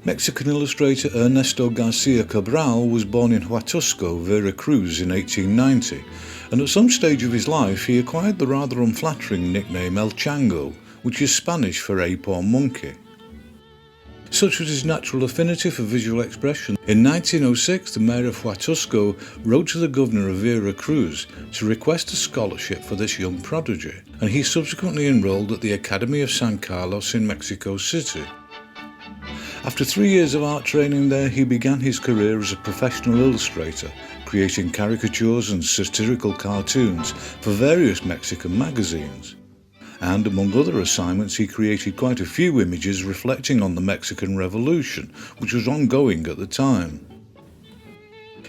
Mexican illustrator Ernesto Garcia Cabral was born in Huatusco, Veracruz in 1890, and at some stage of his life he acquired the rather unflattering nickname El Chango, which is Spanish for ape or monkey. Such was his natural affinity for visual expression. In 1906, the mayor of Huatusco wrote to the governor of Veracruz to request a scholarship for this young prodigy, and he subsequently enrolled at the Academy of San Carlos in Mexico City. After 3 years of art training there, he began his career as a professional illustrator, creating caricatures and satirical cartoons for various Mexican magazines. And among other assignments, he created quite a few images reflecting on the Mexican Revolution, which was ongoing at the time.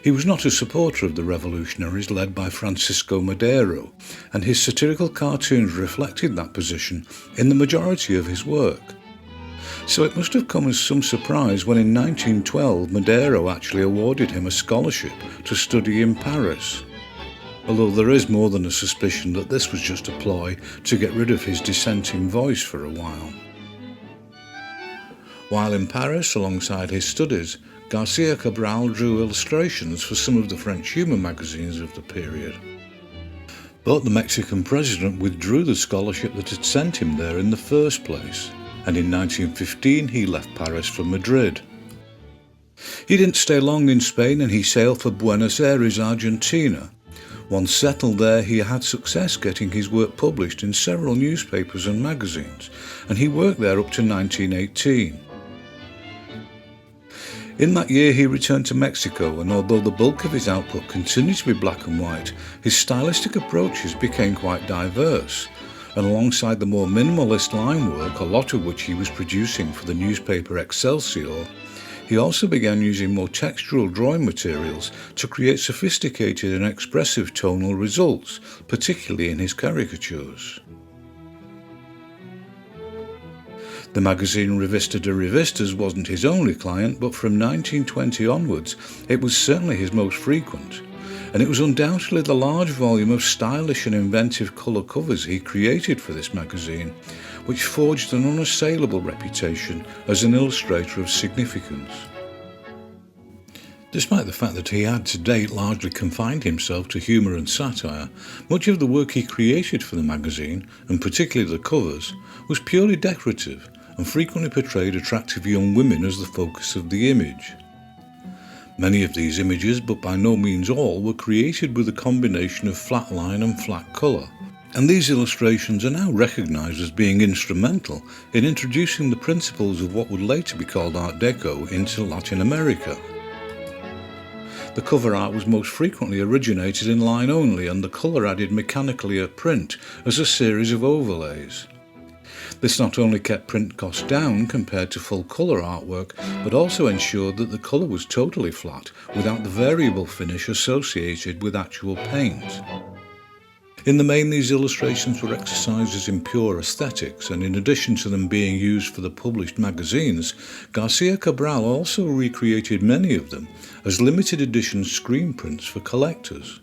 He was not a supporter of the revolutionaries led by Francisco Madero, and his satirical cartoons reflected that position in the majority of his work. So it must have come as some surprise when in 1912 Madero actually awarded him a scholarship to study in Paris. Although there is more than a suspicion that this was just a ploy to get rid of his dissenting voice for a while. While in Paris, alongside his studies, Garcia Cabral drew illustrations for some of the French humour magazines of the period. But the Mexican president withdrew the scholarship that had sent him there in the first place, and in 1915 he left Paris for Madrid. He didn't stay long in Spain and he sailed for Buenos Aires, Argentina. Once settled there, he had success getting his work published in several newspapers and magazines, and he worked there up to 1918. In that year he returned to Mexico, and although the bulk of his output continued to be black and white, his stylistic approaches became quite diverse, and alongside the more minimalist line work, a lot of which he was producing for the newspaper Excelsior, he also began using more textural drawing materials to create sophisticated and expressive tonal results, particularly in his caricatures. The magazine Revista de Revistas wasn't his only client, but from 1920 onwards it was certainly his most frequent, and it was undoubtedly the large volume of stylish and inventive colour covers he created for this magazine which forged an unassailable reputation as an illustrator of significance. Despite the fact that he had to date largely confined himself to humour and satire, much of the work he created for the magazine, and particularly the covers, was purely decorative and frequently portrayed attractive young women as the focus of the image. Many of these images, but by no means all, were created with a combination of flat line and flat colour, and these illustrations are now recognised as being instrumental in introducing the principles of what would later be called Art Deco into Latin America. The cover art was most frequently originated in line only, and the colour added mechanically at print as a series of overlays. This not only kept print costs down compared to full colour artwork, but also ensured that the colour was totally flat without the variable finish associated with actual paint. In the main, these illustrations were exercises in pure aesthetics, and in addition to them being used for the published magazines, Garcia Cabral also recreated many of them as limited edition screen prints for collectors.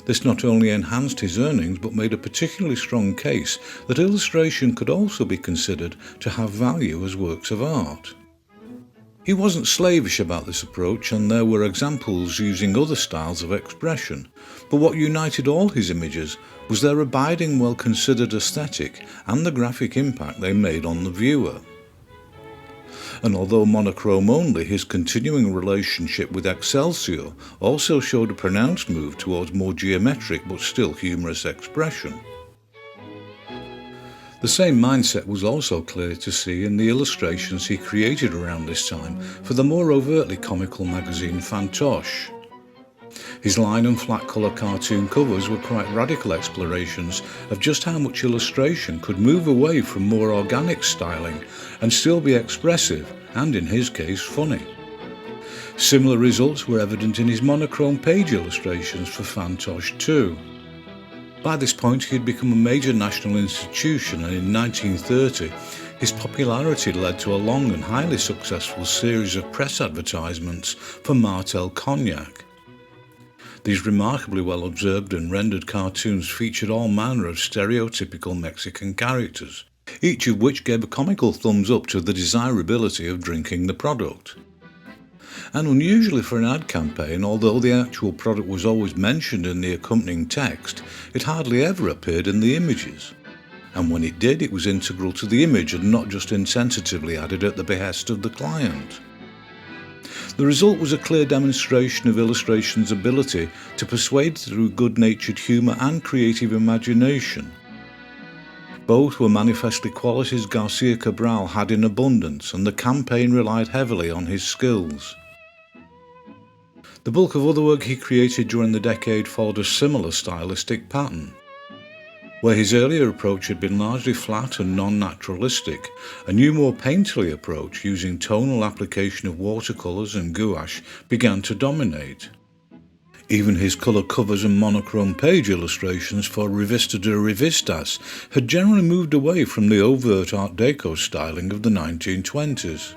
This not only enhanced his earnings, but made a particularly strong case that illustration could also be considered to have value as works of art. He wasn't slavish about this approach, and there were examples using other styles of expression, but what united all his images was their abiding, well-considered aesthetic and the graphic impact they made on the viewer. And although monochrome only, his continuing relationship with Excelsior also showed a pronounced move towards more geometric but still humorous expression. The same mindset was also clear to see in the illustrations he created around this time for the more overtly comical magazine Fantoche. His line and flat colour cartoon covers were quite radical explorations of just how much illustration could move away from more organic styling and still be expressive and, in his case, funny. Similar results were evident in his monochrome page illustrations for Fantoche too. By this point he had become a major national institution, and in 1930 his popularity led to a long and highly successful series of press advertisements for Martel Cognac. These remarkably well observed and rendered cartoons featured all manner of stereotypical Mexican characters, each of which gave a comical thumbs up to the desirability of drinking the product. And unusually for an ad campaign, although the actual product was always mentioned in the accompanying text, it hardly ever appeared in the images. And when it did, it was integral to the image and not just insensitively added at the behest of the client. The result was a clear demonstration of illustration's ability to persuade through good-natured humour and creative imagination. Both were manifestly qualities Garcia Cabral had in abundance, and the campaign relied heavily on his skills. The bulk of other work he created during the decade followed a similar stylistic pattern. Where his earlier approach had been largely flat and non-naturalistic, a new, more painterly approach using tonal application of watercolours and gouache began to dominate. Even his colour covers and monochrome page illustrations for Revista de Revistas had generally moved away from the overt Art Deco styling of the 1920s.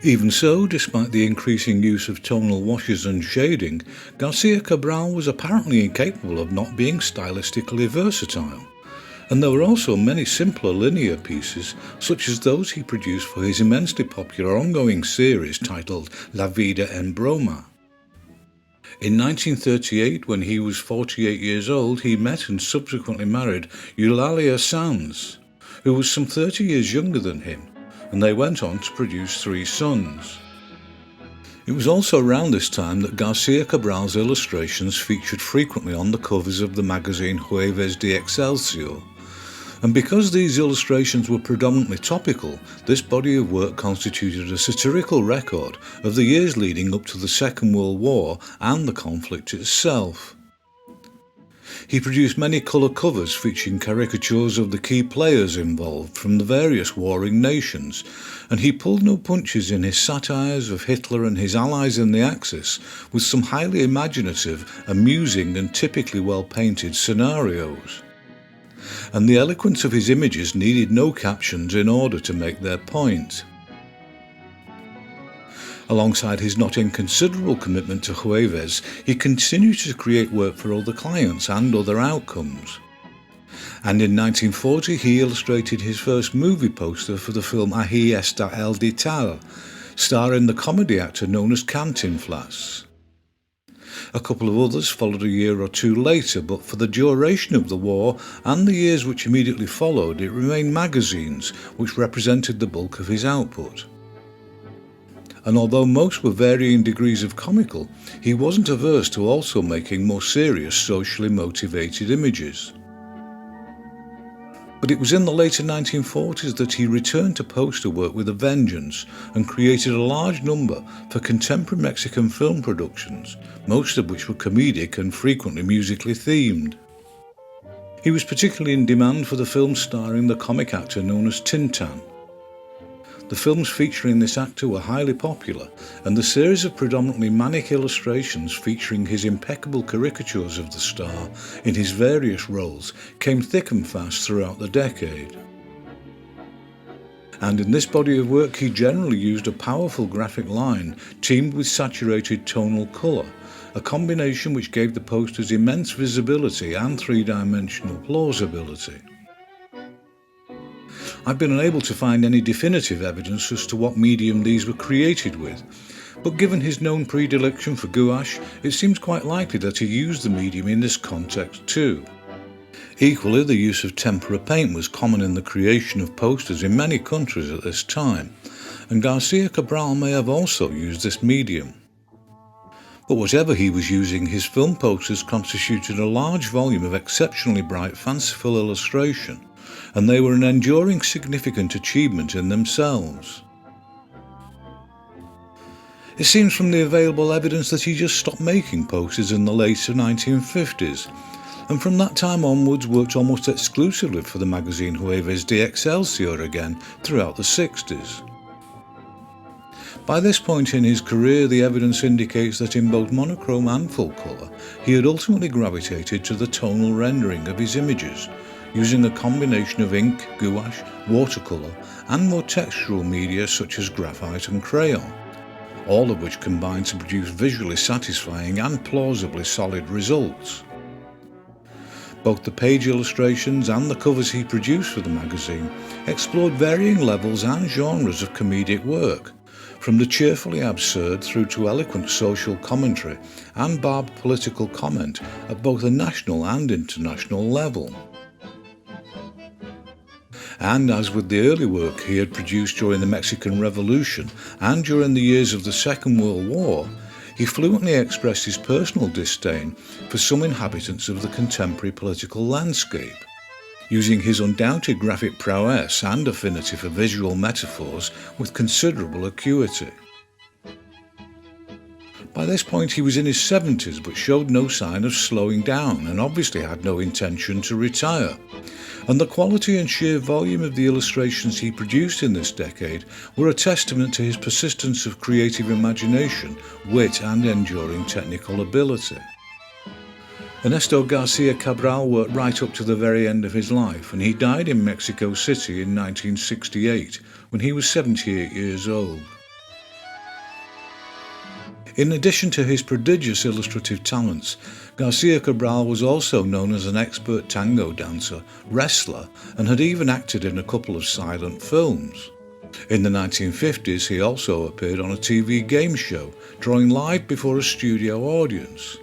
Even so, despite the increasing use of tonal washes and shading, Garcia Cabral was apparently incapable of not being stylistically versatile. And there were also many simpler linear pieces, such as those he produced for his immensely popular ongoing series titled La Vida en Broma. In 1938, when he was 48 years old, he met and subsequently married Eulalia Sanz, who was some 30 years younger than him, and they went on to produce 3 sons. It was also around this time that Garcia Cabral's illustrations featured frequently on the covers of the magazine Jueves de Excelsior, and because these illustrations were predominantly topical, this body of work constituted a satirical record of the years leading up to the Second World War and the conflict itself. He produced many colour covers featuring caricatures of the key players involved from the various warring nations, and he pulled no punches in his satires of Hitler and his allies in the Axis, with some highly imaginative, amusing and typically well-painted scenarios. And the eloquence of his images needed no captions in order to make their point. Alongside his not inconsiderable commitment to Jueves, he continued to create work for other clients and other outcomes. And in 1940 he illustrated his first movie poster for the film Ahí está el Dital, starring the comedy actor known as Cantinflas. A couple of others followed a year or two later, but for the duration of the war and the years which immediately followed, it remained magazines which represented the bulk of his output. And although most were varying degrees of comical, he wasn't averse to also making more serious socially motivated images. But it was in the later 1940s that he returned to poster work with a vengeance and created a large number for contemporary Mexican film productions, most of which were comedic and frequently musically themed. He was particularly in demand for the films starring the comic actor known as Tintin. The films featuring this actor were highly popular, and the series of predominantly manic illustrations featuring his impeccable caricatures of the star in his various roles came thick and fast throughout the decade. And in this body of work he generally used a powerful graphic line teamed with saturated tonal colour, a combination which gave the posters immense visibility and three-dimensional plausibility. I've been unable to find any definitive evidence as to what medium these were created with, but given his known predilection for gouache, it seems quite likely that he used the medium in this context too. Equally, the use of tempera paint was common in the creation of posters in many countries at this time, and Garcia Cabral may have also used this medium. But whatever he was using, his film posters constituted a large volume of exceptionally bright, fanciful illustration, and they were an enduring significant achievement in themselves. It seems from the available evidence that he just stopped making posters in the later 1950s, and from that time onwards worked almost exclusively for the magazine Jueves de Excelsior again throughout the 60s. By this point in his career, the evidence indicates that in both monochrome and full colour, he had ultimately gravitated to the tonal rendering of his images, using a combination of ink, gouache, watercolour and more textural media such as graphite and crayon, all of which combined to produce visually satisfying and plausibly solid results. Both the page illustrations and the covers he produced for the magazine explored varying levels and genres of comedic work, from the cheerfully absurd through to eloquent social commentary and barbed political comment at both a national and international level. And as with the early work he had produced during the Mexican Revolution and during the years of the Second World War, he fluently expressed his personal disdain for some inhabitants of the contemporary political landscape, using his undoubted graphic prowess and affinity for visual metaphors with considerable acuity. By this point he was in his 70s but showed no sign of slowing down and obviously had no intention to retire. And the quality and sheer volume of the illustrations he produced in this decade were a testament to his persistence of creative imagination, wit and enduring technical ability. Ernesto Garcia Cabral worked right up to the very end of his life, and he died in Mexico City in 1968 when he was 78 years old. In addition to his prodigious illustrative talents, Garcia Cabral was also known as an expert tango dancer, wrestler, and had even acted in a couple of silent films. In the 1950s, he also appeared on a TV game show, drawing live before a studio audience.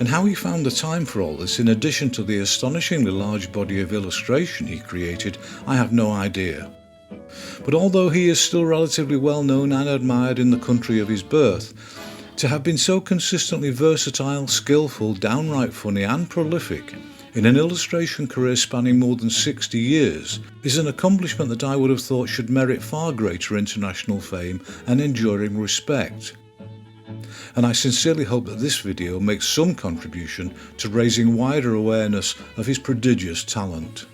And how he found the time for all this, in addition to the astonishingly large body of illustration he created, I have no idea. But although he is still relatively well known and admired in the country of his birth, to have been so consistently versatile, skillful, downright funny and prolific in an illustration career spanning more than 60 years is an accomplishment that I would have thought should merit far greater international fame and enduring respect. And I sincerely hope that this video makes some contribution to raising wider awareness of his prodigious talent.